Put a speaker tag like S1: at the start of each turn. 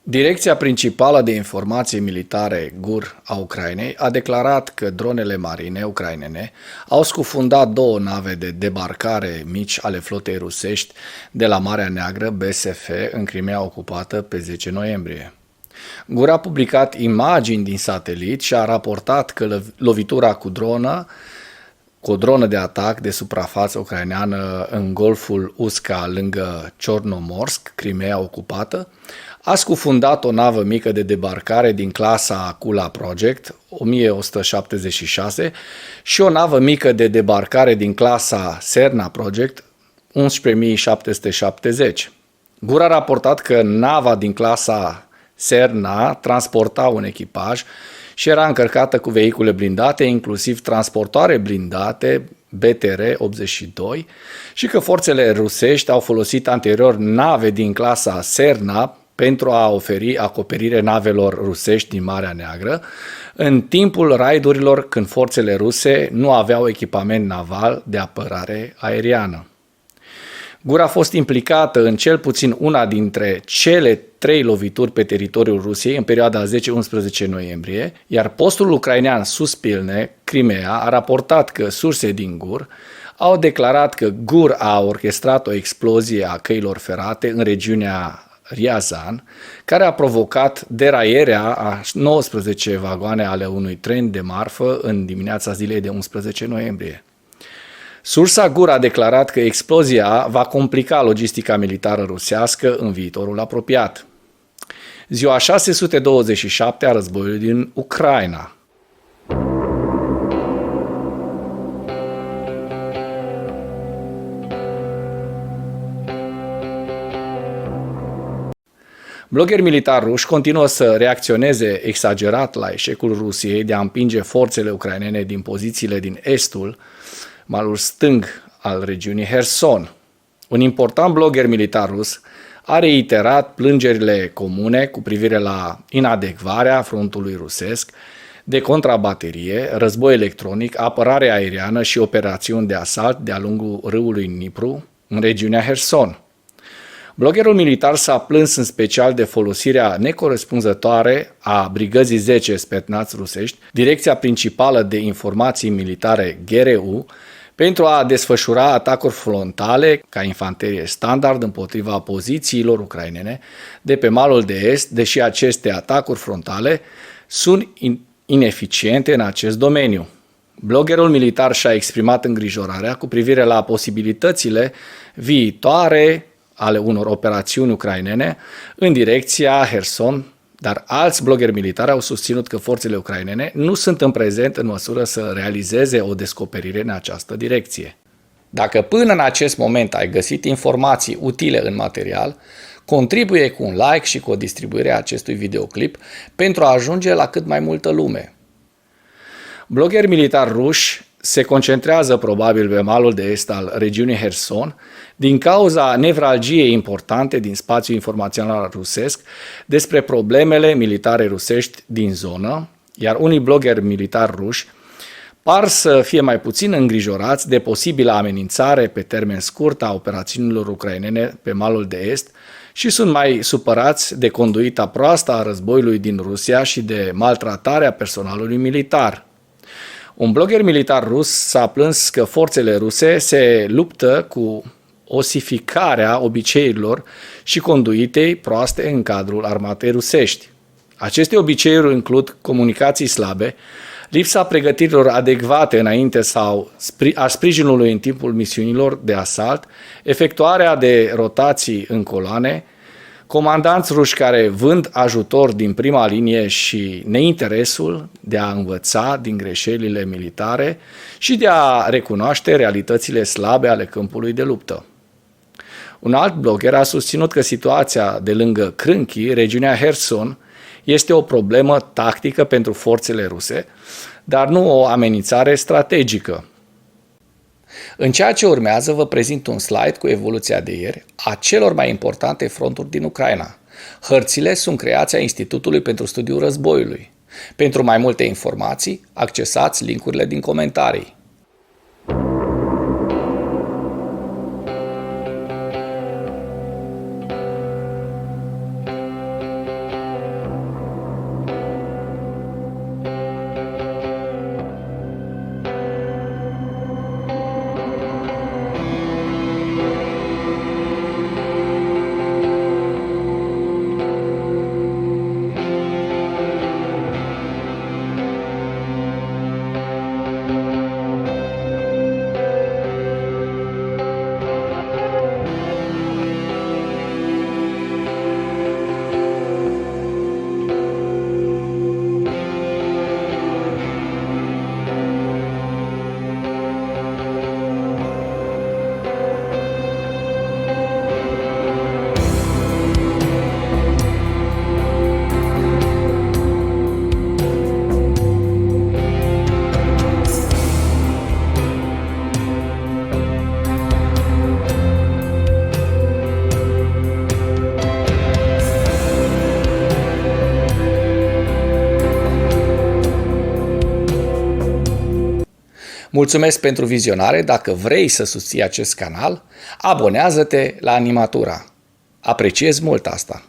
S1: Direcția principală de informații militare GUR a Ucrainei a declarat că dronele marine ucrainene au scufundat două nave de debarcare mici ale flotei rusești de la Marea Neagră, BSF, în Crimea ocupată pe 10 noiembrie. GUR a publicat imagini din satelit și a raportat că lovitura cu o dronă de atac de suprafață ucraineană în Golful Usca, lângă Ciornomorsk, Crimea ocupată, a scufundat o navă mică de debarcare din clasa Kula Project 1176 și o navă mică de debarcare din clasa Serna Project 11770. GUR a raportat că nava din clasa Serna transporta un echipaj și era încărcată cu vehicule blindate, inclusiv transportoare blindate BTR-82, și că forțele rusești au folosit anterior nave din clasa Serna pentru a oferi acoperire navelor rusești din Marea Neagră, în timpul raidurilor când forțele ruse nu aveau echipament naval de apărare aeriană. GUR a fost implicată în cel puțin una dintre cele 3 lovituri pe teritoriul Rusiei în perioada 10-11 noiembrie, iar postul ucrainean Suspilne, Crimea, a raportat că surse din GUR au declarat că GUR a orchestrat o explozie a căilor ferate în regiunea Ryazan, care a provocat deraierea a 19 vagoane ale unui tren de marfă în dimineața zilei de 11 noiembrie. Sursa GUR a declarat că explozia va complica logistica militară rusească în viitorul apropiat. Ziua 627 a războiului din Ucraina. Blogheri militari ruși continuă să reacționeze exagerat la eșecul Rusiei de a împinge forțele ucrainene din pozițiile din estul, malul stâng al regiunii Herson. Un important blogger militar rus a reiterat plângerile comune cu privire la inadecvarea frontului rusesc de contrabaterie, război electronic, apărare aeriană și operațiuni de asalt de-a lungul râului Dnipru în regiunea Herson. Bloggerul militar s-a plâns în special de folosirea necorespunzătoare a Brigăzii 10 Spetsnaz rusești, direcția principală de informații militare GRU, pentru a desfășura atacuri frontale ca infanterie standard împotriva pozițiilor ucrainene de pe malul de est, deși aceste atacuri frontale sunt ineficiente în acest domeniu. Bloggerul militar și-a exprimat îngrijorarea cu privire la posibilitățile viitoare ale unor operațiuni ucrainene în direcția Herson, dar alți bloggeri militari au susținut că forțele ucrainene nu sunt în prezent în măsură să realizeze o descoperire în această direcție. Dacă până în acest moment ai găsit informații utile în material, contribuie cu un like și cu o distribuire a acestui videoclip pentru a ajunge la cât mai multă lume. Bloggeri militari ruși se concentrează probabil pe malul de est al regiunii Herson din cauza nevralgiei importante din spațiul informațional rusesc despre problemele militare rusești din zonă, iar unii bloggeri militari ruși par să fie mai puțin îngrijorați de posibilă amenințare pe termen scurt a operațiunilor ucrainene pe malul de est și sunt mai supărați de conduita proastă a războiului din Rusia și de maltratarea personalului militar. Un blogger militar rus s-a plâns că forțele ruse se luptă cu osificarea obiceiurilor și conduitei proaste în cadrul armatei rusești. Aceste obiceiuri includ comunicații slabe, lipsa pregătirilor adecvate înainte sau a sprijinului în timpul misiunilor de asalt, efectuarea de rotații în coloane, comandanți ruși care vând ajutor din prima linie și neinteresul de a învăța din greșelile militare și de a recunoaște realitățile slabe ale câmpului de luptă. Un alt blogger a susținut că situația de lângă Crânchi, regiunea Herson, este o problemă tactică pentru forțele ruse, dar nu o amenințare strategică. În ceea ce urmează, vă prezint un slide cu evoluția de ieri a celor mai importante fronturi din Ucraina. Hărțile sunt creația Institutului pentru Studiul Războiului. Pentru mai multe informații, accesați linkurile din comentarii. Mulțumesc pentru vizionare. Dacă vrei să susții acest canal, abonează-te la Animatura. Apreciez mult asta.